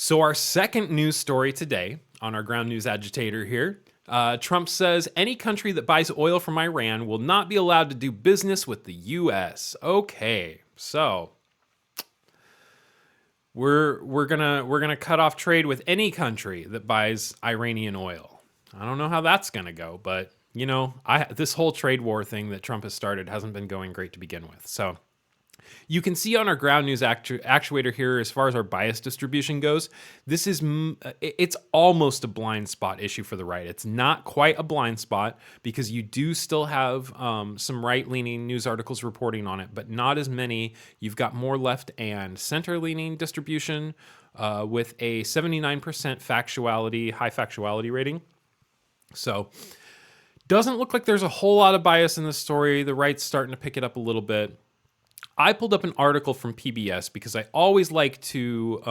So our second news story today on our ground news agitator here, Trump says any country that buys oil from Iran will not be allowed to do business with the U.S. Okay, so we're gonna cut off trade with any country that buys Iranian oil. I don't know how that's gonna go, but this whole trade war thing that Trump has started hasn't been going great to begin with. So you can see on our ground news actuator here, as far as our bias distribution goes, it's almost a blind spot issue for the right. It's not quite a blind spot because you do still have some right-leaning news articles reporting on it, but not as many. You've got more left and center-leaning distribution with a 79% high factuality rating. So doesn't look like there's a whole lot of bias in this story. The right's starting to pick it up a little bit. I pulled up an article from PBS because I always like to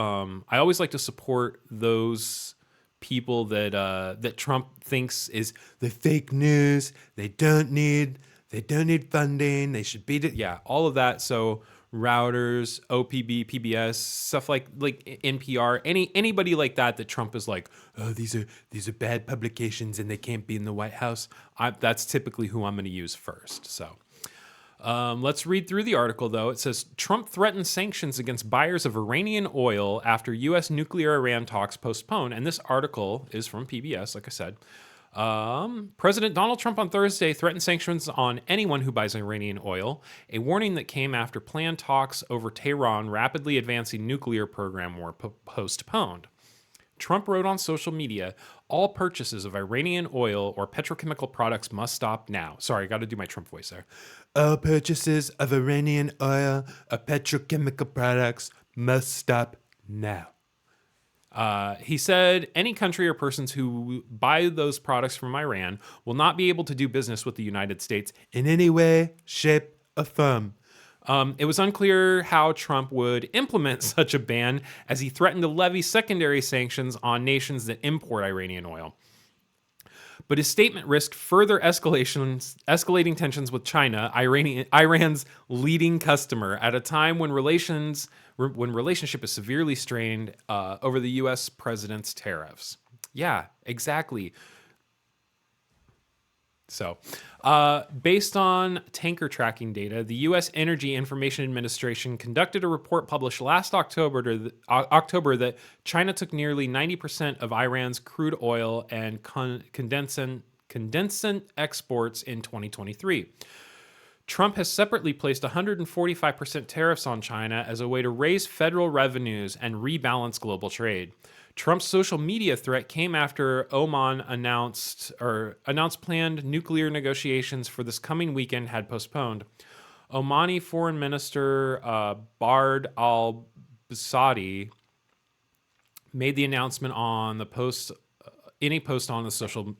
support those people that Trump thinks is the fake news. They don't need funding. They should be all of that. So Routers, OPB, PBS, stuff like NPR, anybody like that Trump is like, oh, these are bad publications and they can't be in the White House. That's typically who I'm going to use first. So. Let's read through the article, though. It says, Trump threatens sanctions against buyers of Iranian oil after U.S. nuclear Iran talks postpone. And this article is from PBS, like I said. President Donald Trump on Thursday threatened sanctions on anyone who buys Iranian oil, a warning that came after planned talks over Tehran rapidly advancing nuclear program were postponed. Trump wrote on social media, all purchases of Iranian oil or petrochemical products must stop now. Sorry, I got to do my Trump voice there. All purchases of Iranian oil or petrochemical products must stop now. He said any country or persons who buy those products from Iran will not be able to do business with the United States in any way, shape, or form. It was unclear how Trump would implement such a ban, as he threatened to levy secondary sanctions on nations that import Iranian oil. But his statement risked further escalating tensions with China, Iran's leading customer, at a time when relationship is severely strained over the U.S. president's tariffs. Yeah, exactly. So, based on tanker tracking data, the U.S. Energy Information Administration conducted a report published last October that China took nearly 90% of Iran's crude oil and condensate exports in 2023. Trump has separately placed 145% tariffs on China as a way to raise federal revenues and rebalance global trade. Trump's social media threat came after Oman announced planned nuclear negotiations for this coming weekend had postponed. Omani Foreign Minister Bard al-Busadi made the announcement on the post in a post on the social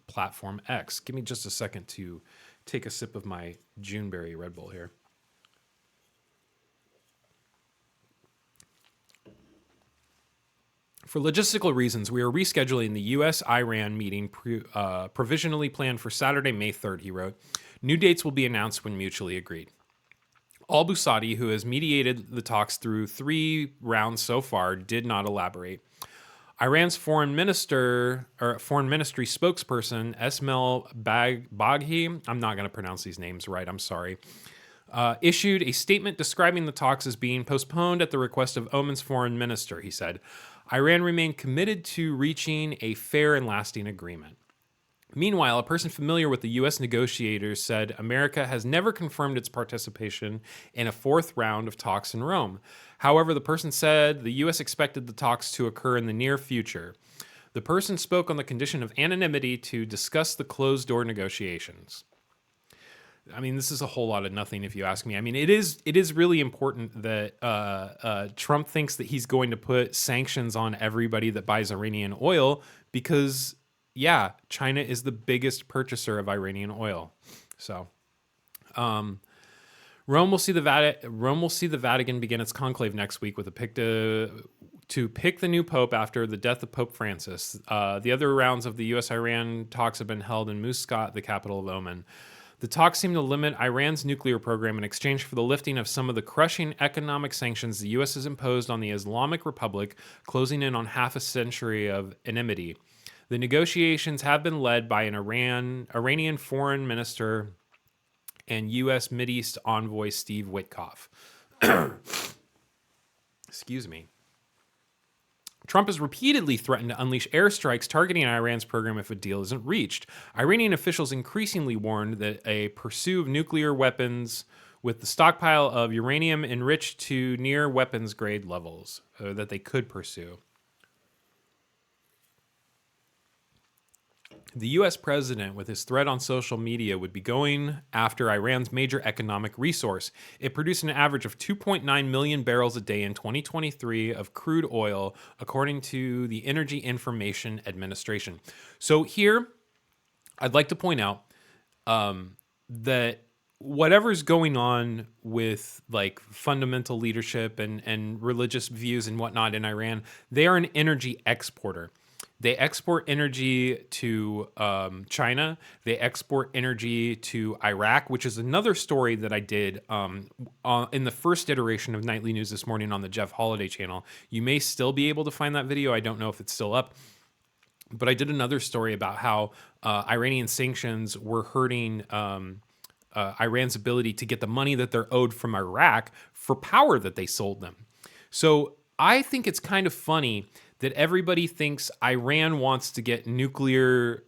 platform X. Give me just a second to take a sip of my Juneberry Red Bull here. For logistical reasons, we are rescheduling the U.S.-Iran meeting provisionally planned for Saturday, May 3rd, he wrote. New dates will be announced when mutually agreed. Al-Busadi, who has mediated the talks through 3 rounds so far, did not elaborate. Iran's foreign ministry spokesperson, Esmail Baghi, I'm not going to pronounce these names right, I'm sorry, issued a statement describing the talks as being postponed at the request of Oman's foreign minister, he said. Iran remained committed to reaching a fair and lasting agreement. Meanwhile, a person familiar with the U.S. negotiators said America has never confirmed its participation in a 4th round of talks in Rome. However, the person said the U.S. expected the talks to occur in the near future. The person spoke on the condition of anonymity to discuss the closed-door negotiations. I mean, this is a whole lot of nothing, if you ask me. I mean, it is really important that Trump thinks that he's going to put sanctions on everybody that buys Iranian oil because, yeah, China is the biggest purchaser of Iranian oil. So, Rome will see the Vatican begin its conclave next week with a pick to pick the new pope after the death of Pope Francis. The other rounds of the U.S.-Iran talks have been held in Muscat, the capital of Oman. The talks seem to limit Iran's nuclear program in exchange for the lifting of some of the crushing economic sanctions the U.S. has imposed on the Islamic Republic, closing in on half a century of enmity. The negotiations have been led by an Iranian foreign minister and U.S. Mideast envoy Steve Witkoff. Excuse me. Trump has repeatedly threatened to unleash airstrikes targeting Iran's program if a deal isn't reached. Iranian officials increasingly warned that a pursuit of nuclear weapons with the stockpile of uranium enriched to near weapons grade levels that they could pursue. The U.S. president, with his threat on social media, would be going after Iran's major economic resource. It produced an average of 2.9 million barrels a day in 2023 of crude oil, according to the Energy Information Administration. So here, I'd like to point out that whatever's going on with like fundamental leadership and religious views and whatnot in Iran, they are an energy exporter. They export energy to China. They export energy to Iraq, which is another story that I did in the first iteration of Nightly News this morning on the Jeff Holiday channel. You may still be able to find that video. I don't know if it's still up. But I did another story about how Iranian sanctions were hurting Iran's ability to get the money that they're owed from Iraq for power that they sold them. So I think it's kind of funny that everybody thinks Iran wants to get nuclear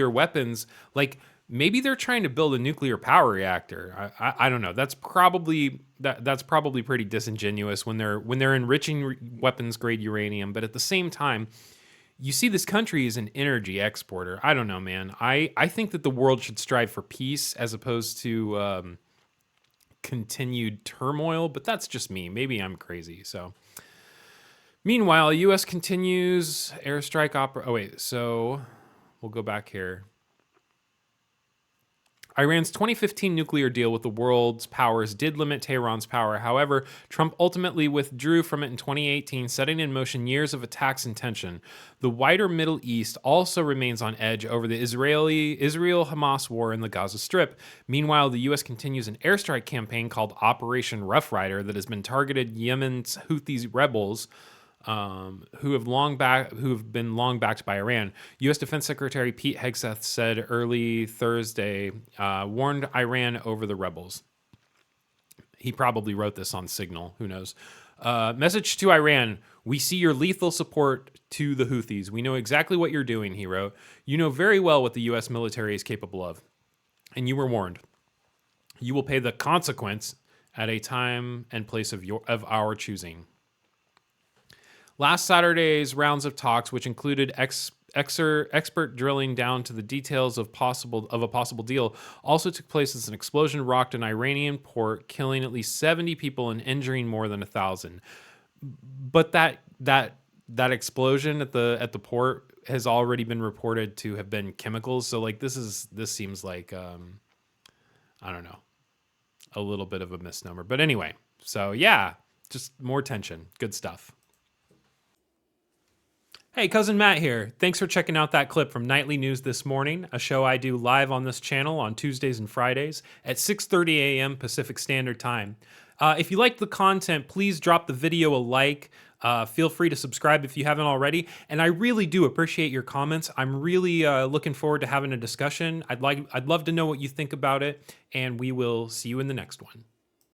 weapons. Like maybe they're trying to build a nuclear power reactor. I don't know. That's probably pretty disingenuous when they're enriching weapons grade uranium. But at the same time, you see this country is an energy exporter. I don't know, man. I think that the world should strive for peace as opposed to continued turmoil. But that's just me. Maybe I'm crazy. So. Meanwhile, U.S. continues airstrike so we'll go back here. Iran's 2015 nuclear deal with the world's powers did limit Tehran's power. However, Trump ultimately withdrew from it in 2018, setting in motion years of attacks and tension. The wider Middle East also remains on edge over the Israel-Hamas war in the Gaza Strip. Meanwhile, the U.S. continues an airstrike campaign called Operation Rough Rider that has been targeted Yemen's Houthi rebels, who have been long backed by Iran. U.S. Defense Secretary Pete Hegseth said early Thursday, warned Iran over the rebels. He probably wrote this on Signal. Who knows? Message to Iran: we see your lethal support to the Houthis. We know exactly what you're doing, he wrote. You know very well what the U.S. military is capable of, and you were warned. You will pay the consequence at a time and place of our choosing. Last Saturday's rounds of talks, which included expert drilling down to the details of a possible deal, also took place as an explosion rocked an Iranian port, killing at least 70 people and injuring more than 1,000. But that explosion at the port has already been reported to have been chemicals. So like this seems like I don't know, a little bit of a misnomer. But anyway, so yeah, just more tension. Good stuff. Hey, Cousin Matt here. Thanks for checking out that clip from Nightly News This Morning, a show I do live on this channel on Tuesdays and Fridays at 6:30 a.m. Pacific Standard Time. If you like the content, please drop the video a like. Feel free to subscribe if you haven't already. And I really do appreciate your comments. I'm really looking forward to having a discussion. I'd love to know what you think about it, and we will see you in the next one.